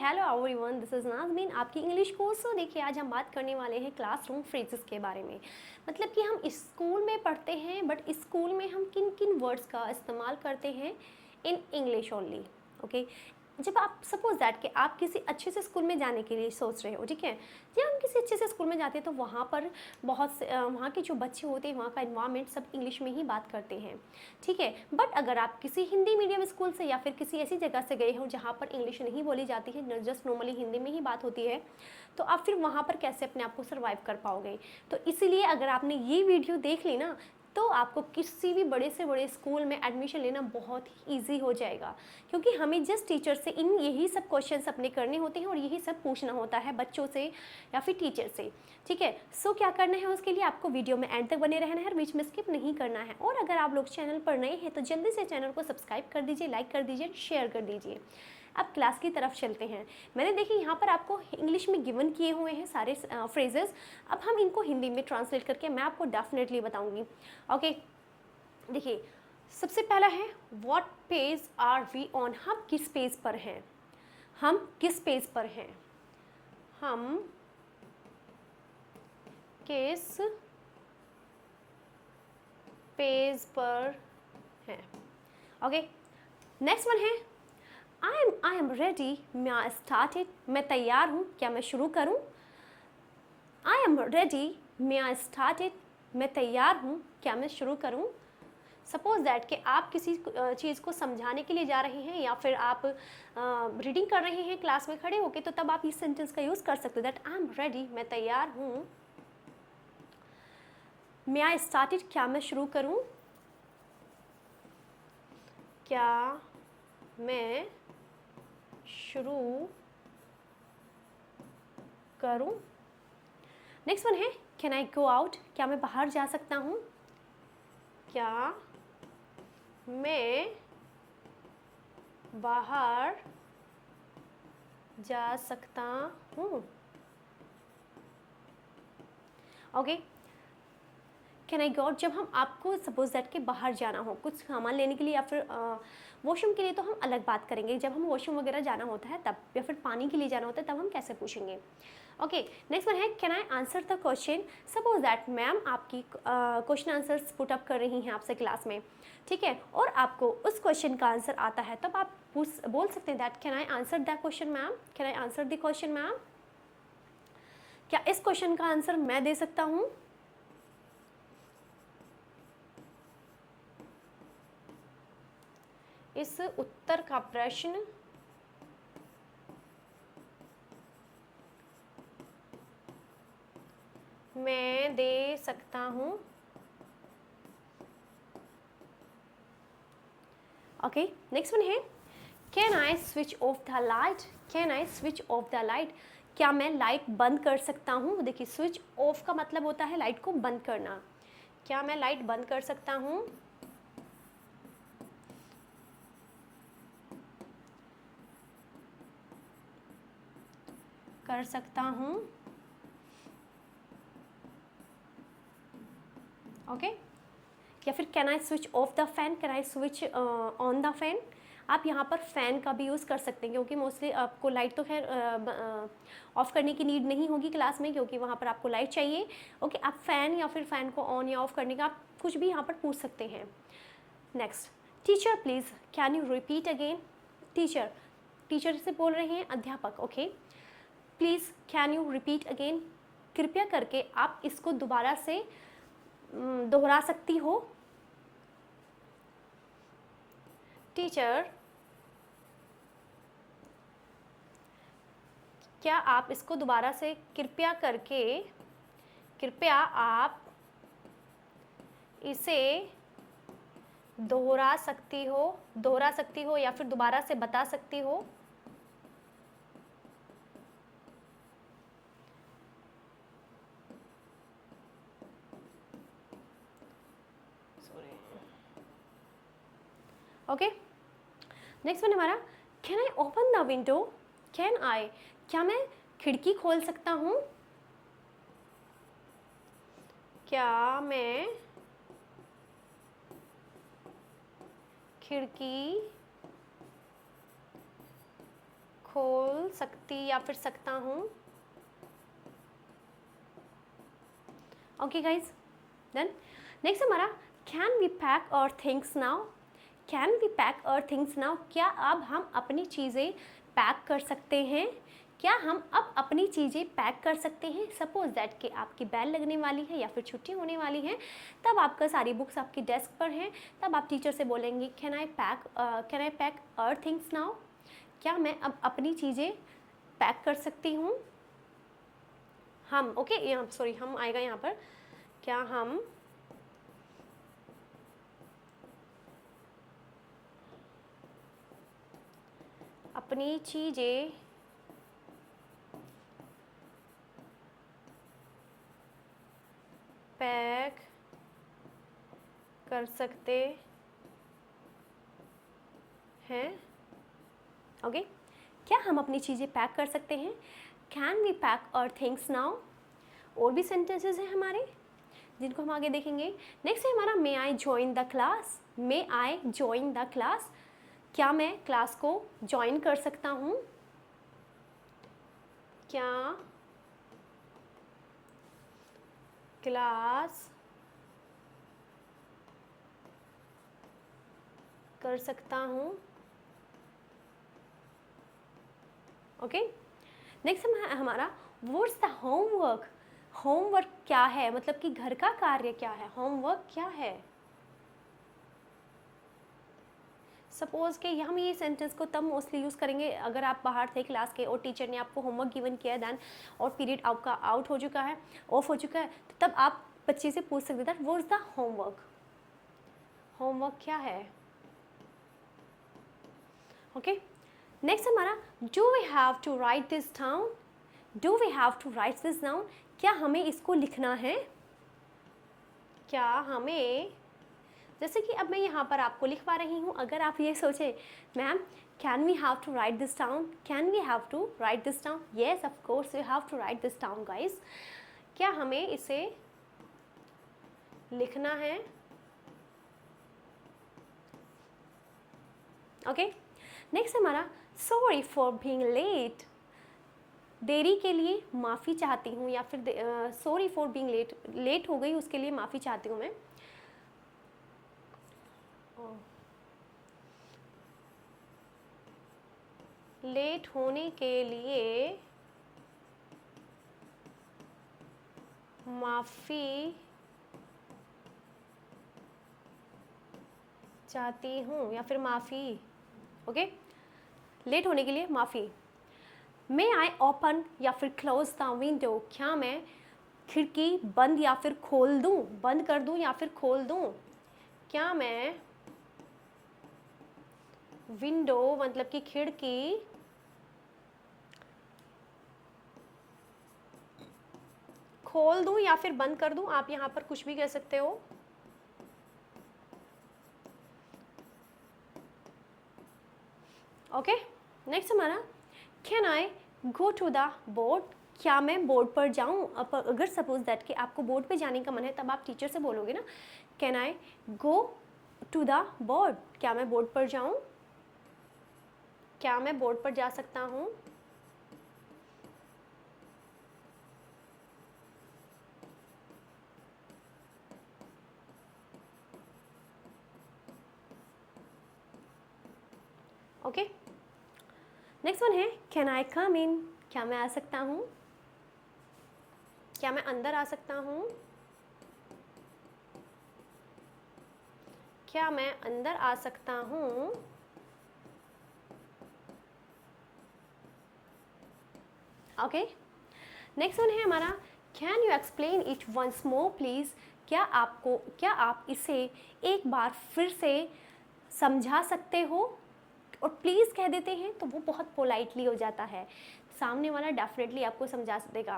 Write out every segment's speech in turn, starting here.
Hello everyone, this is nazmeen आपकी English course. तो देखिए, आज हम बात करने वाले हैं क्लासरूम फ्रेजेस के बारे में। मतलब कि हम स्कूल में पढ़ते हैं, बट स्कूल में हम किन किन वर्ड्स का इस्तेमाल करते हैं इन इंग्लिश ओनली। ओके, जब आप सपोज दैट कि आप किसी अच्छे से स्कूल में जाने के लिए सोच रहे हो, ठीक है, या हम किसी अच्छे से स्कूल में जाते हैं तो वहाँ पर बहुत से वहाँ के जो बच्चे होते हैं, वहाँ का इन्वायरमेंट सब इंग्लिश में ही बात करते हैं, ठीक है। बट अगर आप किसी हिंदी मीडियम स्कूल से या फिर किसी ऐसी जगह से गए हो जहाँ पर इंग्लिश नहीं बोली जाती है, जस्ट नॉर्मली हिंदी में ही बात होती है, तो आप फिर वहाँ पर कैसे अपने आप को सर्वाइव कर पाओगे। तो इसीलिए अगर आपने ये वीडियो देख ली ना, तो आपको किसी भी बड़े से बड़े स्कूल में एडमिशन लेना बहुत ही ईजी हो जाएगा, क्योंकि हमें जस्ट टीचर से इन यही सब क्वेश्चंस अपने करने होते हैं और यही सब पूछना होता है बच्चों से या फिर टीचर से, ठीक है। सो क्या करना है, उसके लिए आपको वीडियो में एंड तक बने रहना है और बीच में स्किप नहीं करना है। और अगर आप लोग चैनल पर नए हैं तो जल्दी से चैनल को सब्सक्राइब कर दीजिए, लाइक कर दीजिए, शेयर कर दीजिए। अब क्लास की तरफ चलते हैं। मैंने देखिए यहाँ पर आपको इंग्लिश में गिवन किए हुए हैं सारे फ्रेजेस। अब हम इनको हिंदी में ट्रांसलेट करके मैं आपको डेफिनेटली बताऊंगी। ओके, देखिए, सबसे पहला है what page are we on. हम किस पेज पर हैं, हम किस पेज पर हैं, हम किस पेज पर हैं। ओके, नेक्स्ट वन है आई एम रेडी, मैं स्टार्टेड, मैं तैयार हूँ, क्या मैं शुरू करूँ। आई एम रेडी, मैं स्टार्टेड, मैं तैयार हूँ, क्या मैं शुरू करूँ। सपोज दैट कि आप किसी चीज़ को समझाने के लिए जा रहे हैं या फिर आप रीडिंग कर रहे हैं क्लास में खड़े होके, तो तब आप इस सेंटेंस का यूज़ कर सकते हो, दैट आई एम रेडी, मैं तैयार हूँ। मे आई स्टार्टेड, क्या मैं शुरू करूँ, क्या मैं शुरू करूँ। नेक्स्ट वन है कैन आई गो आउट, क्या मैं बाहर जा सकता हूँ, क्या मैं बाहर जा सकता हूँ। Okay, can I go out, जब हम आपको सपोज दैट के बाहर जाना हो कुछ सामान लेने के लिए या फिर वॉशरूम के लिए, तो हम अलग बात करेंगे। जब हम वॉशरूम वगैरह जाना होता है तब, या फिर पानी के लिए जाना होता है तब हम कैसे पूछेंगे। ओके, नेक्स्ट वन है can I answer the question. Suppose that ma'am आपकी क्वेश्चन आंसर्स पुट अप कर रही हैं आपसे क्लास में, ठीक है, और आपको उस क्वेश्चन का आंसर आता है, तब आप बोल सकते हैं that can I answer the question ma'am, can I answer the question ma'am, क्या इस क्वेश्चन का आंसर मैं दे सकता हूँ। इस उत्तर का प्रश्न मैं दे सकता हूँ। ओके, नेक्स्ट वन है can I switch off the light, can I switch off the light, क्या मैं लाइट बंद कर सकता हूँ। देखिए, स्विच ऑफ का मतलब होता है लाइट को बंद करना, क्या मैं लाइट बंद कर सकता हूँ। कर सकता हूँ। ओके, या फिर can I switch off the fan, can I switch on the fan. आप यहाँ पर फ़ैन का भी यूज़ कर सकते हैं, क्योंकि मोस्टली आपको लाइट तो खैर ऑफ़ करने की नीड नहीं होगी क्लास में, क्योंकि वहाँ पर आपको लाइट चाहिए। ओके, आप फ़ैन या फिर फ़ैन को ऑन या ऑफ़ करने का आप कुछ भी यहाँ पर पूछ सकते हैं। Next, teacher please can you repeat again. Teacher, teacher से बोल रहे हैं अध्यापक। Okay, please can you repeat again, कृपया करके आप इसको दोबारा से दोहरा सकती हो। टीचर, क्या आप इसको दोबारा से कृपया करके, कृपया आप इसे दोहरा सकती हो या फिर दोबारा से बता सकती हो। ओके, नेक्स्ट वन हमारा can I open the window, can I, क्या मैं खिड़की खोल सकता हूँ, क्या मैं खिड़की खोल सकती या फिर सकता हूँ। ओके गाइज, देन नेक्स्ट हमारा can we pack our things now. Can we pack our things now, क्या अब हम अपनी चीज़ें पैक कर सकते हैं? क्या हम अब अपनी चीज़ें पैक कर सकते हैं? सपोज दैट कि आपकी बेल लगने वाली है या फिर छुट्टी होने वाली है, तब आपका सारी बुक्स आपकी डेस्क पर हैं, तब आप टीचर से बोलेंगे can I pack our things now, क्या मैं अब अपनी चीज़ें पैक कर सकती हूँ? हम, ओके, यहाँ सॉरी हम आएगा यहाँ पर, क्या हम अपनी चीज़ें पैक कर सकते हैं? ओके, क्या हम अपनी चीज़ें पैक कर सकते हैं? Can we pack our things now? और भी सेंटेंसेस हैं हमारे जिनको हम आगे देखेंगे। नेक्स्ट है हमारा may I join the class. May I join the class, क्या मैं क्लास को ज्वाइन कर सकता हूँ? क्या क्लास कर सकता हूँ? ओके, नेक्स्ट हमारा व्हाट्स द होमवर्क। होमवर्क क्या है, मतलब कि घर का कार्य क्या है? होमवर्क क्या है? सपोज कि हम ये सेंटेंस को तब मोस्टली यूज़ करेंगे अगर आप बाहर थे क्लास के और टीचर ने आपको होमवर्क गिवन किया है दैन और पीरियड आपका आउट हो चुका है, ऑफ हो चुका है, तो तब आप बच्चे से पूछ सकते that what is the homework. Homework क्या है? ओके, नेक्स्ट हमारा do we have to write this down. Do we have to write this down, क्या हमें इसको लिखना है? क्या हमें, जैसे कि अब मैं यहाँ पर आपको लिखवा रही हूँ, अगर आप ये सोचें ma'am can we have to write this down, can we have to write this down, yes of course you have to write this down guys, क्या हमें इसे लिखना है? ओके, नेक्स्ट हमारा सॉरी फॉर बीइंग लेट। देरी के लिए माफ़ी चाहती हूँ या फिर sorry for being late, late हो गई उसके लिए माफ़ी चाहती हूँ मैं। लेट होने के लिए माफ़ी चाहती हूँ या फिर माफ़ी। ओके, लेट होने के लिए माफ़ी। मे आई ओपन या फिर क्लोज द विंडो, क्या मैं खिड़की बंद या फिर खोल दूँ, बंद कर दूँ या फिर खोल दूँ? क्या मैं विंडो मतलब कि खिड़की खोल दूँ या फिर बंद कर दूँ, आप यहाँ पर कुछ भी कह सकते हो। ओके, नेक्स्ट हमारा can I go to the board, क्या मैं बोर्ड पर जाऊँ? अगर सपोज दैट कि आपको बोर्ड पे जाने का मन है तब आप टीचर से बोलोगे ना can I go to the board, क्या मैं बोर्ड पर जाऊँ? क्या मैं बोर्ड पर जा सकता हूँ? ओके, नेक्स्ट वन है कैन आई कम इन, क्या मैं आ सकता हूँ? क्या मैं अंदर आ सकता हूँ? क्या मैं अंदर आ सकता हूँ? ओके, नेक्स्ट वन है हमारा can you explain it once more please, क्या आप इसे एक बार फिर से समझा सकते हो? और प्लीज़ कह देते हैं तो वो बहुत पोलाइटली हो जाता है, सामने वाला डेफिनेटली आपको समझा देगा।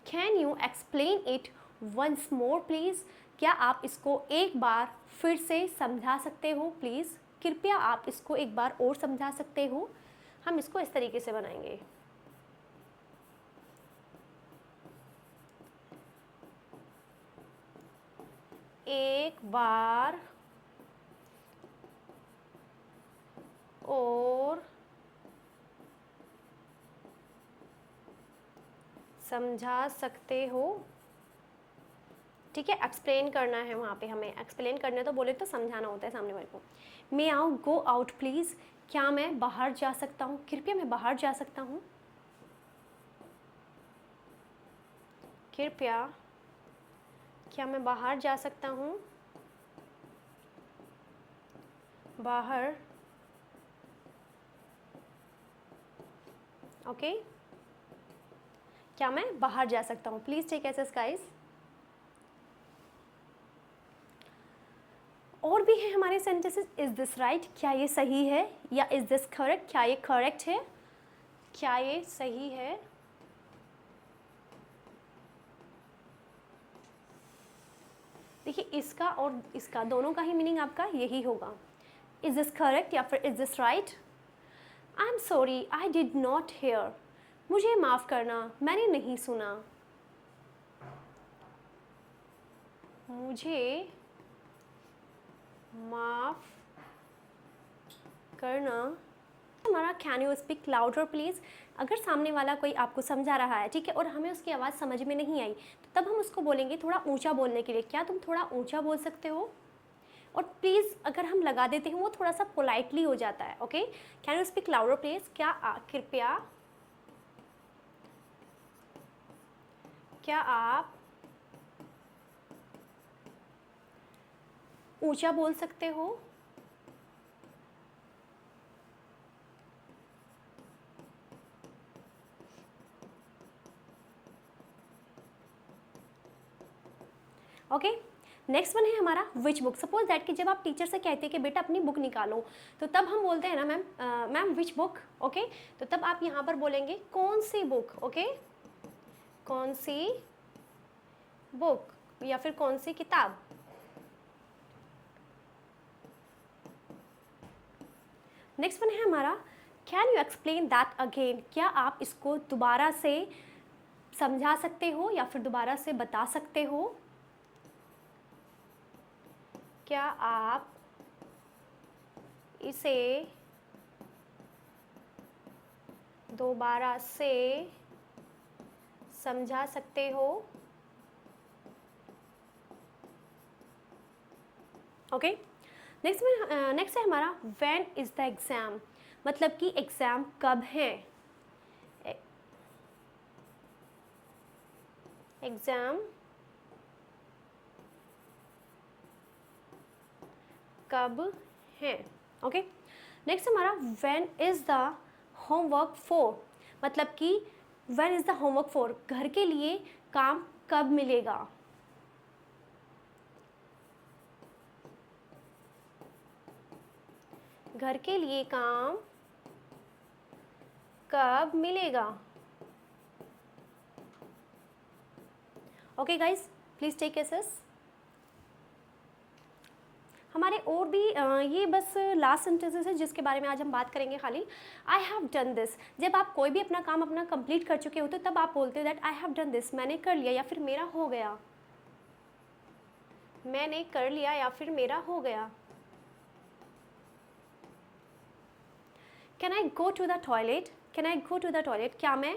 Can you explain it once more please, क्या आप इसको एक बार फिर से समझा सकते हो? प्लीज़, कृपया आप इसको एक बार और समझा सकते हो। हम इसको इस तरीके से बनाएंगे। एक बार और समझा सकते हो, ठीक है, एक्सप्लेन करना है वहाँ पे, हमें एक्सप्लेन करने तो बोले तो समझाना होता है सामने वाले को। मे आउट गो आउट प्लीज़, क्या मैं बाहर जा सकता हूँ, कृपया मैं बाहर जा सकता हूँ, कृपया क्या मैं बाहर जा सकता हूँ, बाहर, ओके, क्या मैं बाहर जा सकता हूँ। Please take S guys. और भी है हमारे सेंटेंसेस, इज दिस राइट, क्या ये सही है, या इज दिस करेक्ट, क्या ये करेक्ट है, क्या ये सही है, देखिए इसका और इसका दोनों का ही मीनिंग आपका यही होगा, इज दिस करेक्ट या फिर is this right. I am sorry I did not here, मुझे माफ़ करना मैंने नहीं सुना, मुझे माफ़ करना। हमारा can you speak louder please, अगर सामने वाला कोई आपको समझा रहा है, ठीक है, और हमें उसकी आवाज़ समझ में नहीं आई, तो तब हम उसको बोलेंगे थोड़ा ऊंचा बोलने के लिए, क्या तुम थोड़ा ऊंचा बोल सकते हो। और प्लीज़ अगर हम लगा देते हैं वो थोड़ा सा पोलाइटली हो जाता है, okay. Can you speak louder please, क्या कृपया, क्या आप ऊंचा बोल सकते हो। ओके, नेक्स्ट वन है हमारा विच बुक। सपोज दैट कि जब आप टीचर से कहते हैं कि बेटा अपनी बुक निकालो, तो तब हम बोलते हैं ना मैम विच बुक, ओके। तो तब आप यहाँ पर बोलेंगे कौन सी बुक, ओके, कौन सी बुक या फिर कौन सी किताब। नेक्स्ट वन है हमारा can you explain that again, क्या आप इसको दोबारा से समझा सकते हो या फिर दोबारा से बता सकते हो, क्या आप इसे दोबारा से समझा सकते हो, ओके। नेक्स्ट है हमारा व्हेन इज द एग्ज़ाम, मतलब कि एग्ज़ाम कब है, एग्ज़ाम कब है, ओके। नेक्स्ट हमारा when is the homework for, मतलब कि when is the homework for, घर के लिए काम कब मिलेगा, घर के लिए काम कब मिलेगा, okay guys please take cases. हमारे और भी ये बस लास्ट सेंटेंसेस है जिसके बारे में आज हम बात करेंगे खाली। आई हैव डन दिस, जब आप कोई भी अपना काम अपना कंप्लीट कर चुके हो तो तब आप बोलते हो that I have done this, मैंने कर लिया या फिर मेरा हो गया, मैंने कर लिया या फिर मेरा हो गया। Can I go to the toilet, can I go to the toilet, क्या मैं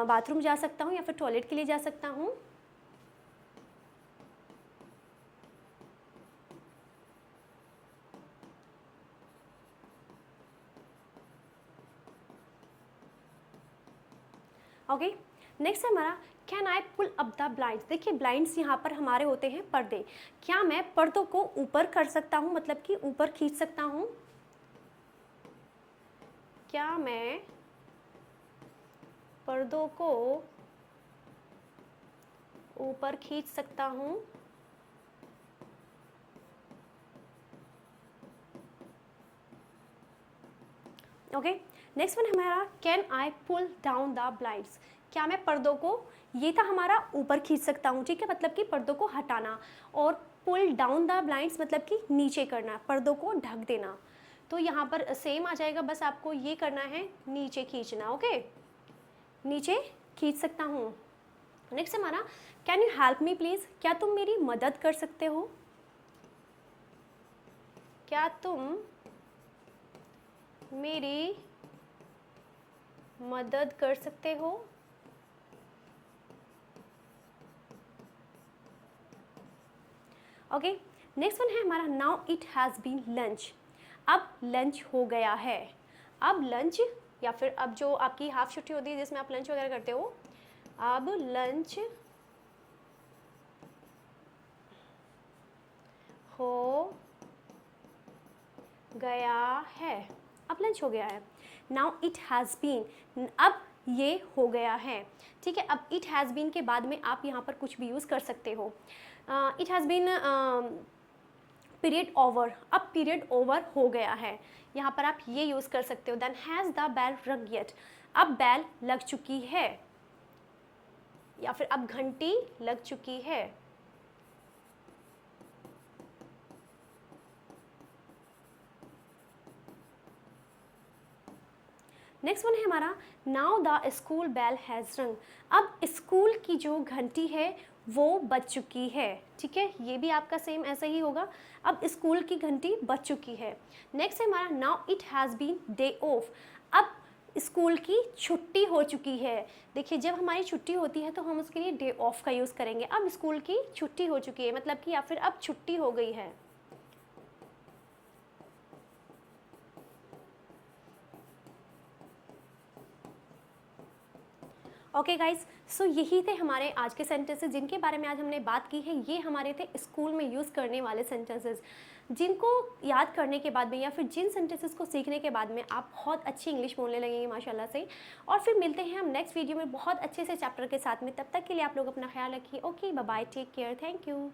बाथरूम जा सकता हूँ या फिर टॉयलेट के लिए जा सकता हूँ। ओके, नेक्स्ट है हमारा can I pull up the blinds. देखिए ब्लाइंड्स यहाँ पर हमारे होते हैं पर्दे, क्या मैं पर्दों को ऊपर कर सकता हूँ, मतलब कि ऊपर खींच सकता हूँ, क्या मैं पर्दों को ऊपर खींच सकता हूँ। ओके, नेक्स्ट वन हमारा can I pull down the blinds, क्या मैं पर्दों को, ये था हमारा ऊपर खींच सकता हूँ, ठीक है, मतलब कि पर्दों को हटाना, और पुल डाउन द ब्लाइंड्स मतलब कि नीचे करना, पर्दों को ढक देना। तो यहाँ पर सेम आ जाएगा, बस आपको ये करना है नीचे खींचना, ओके, नीचे खींच सकता हूँ। नेक्स्ट हमारा can you help me please, क्या तुम मेरी मदद कर सकते हो, क्या तुम मेरी मदद कर सकते हो। ओके, नेक्स्ट वन है हमारा now it has been lunch. अब लंच हो गया है। अब लंच या फिर अब जो आपकी हाफ छुट्टी होती है जिसमें आप लंच वगैरह करते हो, अब लंच हो गया है। अब लंच हो गया है। नाउ इट हैज़ बीन, अब ये हो गया है। ठीक है, अब इट हैज़ बीन के बाद में आप यहाँ पर कुछ भी यूज़ कर सकते हो। It has been period over, अब पीरियड ओवर हो गया है, यहाँ पर आप ये यूज़ कर सकते हो। देन हैज़ द बेल रंग येट, अब बेल लग चुकी है, या फिर अब घंटी लग चुकी है। नेक्स्ट वन है हमारा now the school bell has rung, अब स्कूल की जो घंटी है वो बज चुकी है। ठीक है, ये भी आपका सेम ऐसा ही होगा, अब स्कूल की घंटी बज चुकी है। नेक्स्ट है हमारा now it has been day off, अब स्कूल की छुट्टी हो चुकी है। देखिए, जब हमारी छुट्टी होती है तो हम उसके लिए डे ऑफ का यूज़ करेंगे। अब स्कूल की छुट्टी हो चुकी है मतलब कि या फिर अब छुट्टी हो गई है। ओके गाइज, सो यही थे हमारे आज के सेंटेंसेस जिनके बारे में आज हमने बात की है। ये हमारे थे स्कूल में यूज़ करने वाले सेंटेंसेस, जिनको याद करने के बाद में या फिर जिन सेंटेंसेस को सीखने के बाद में आप बहुत अच्छी इंग्लिश बोलने लगेंगे माशाल्लाह से। और फिर मिलते हैं हम नेक्स्ट वीडियो में बहुत अच्छे से चैप्टर के साथ में। तब तक के लिए आप लोग अपना ख्याल रखिए। Okay, bye bye, take care, thank you.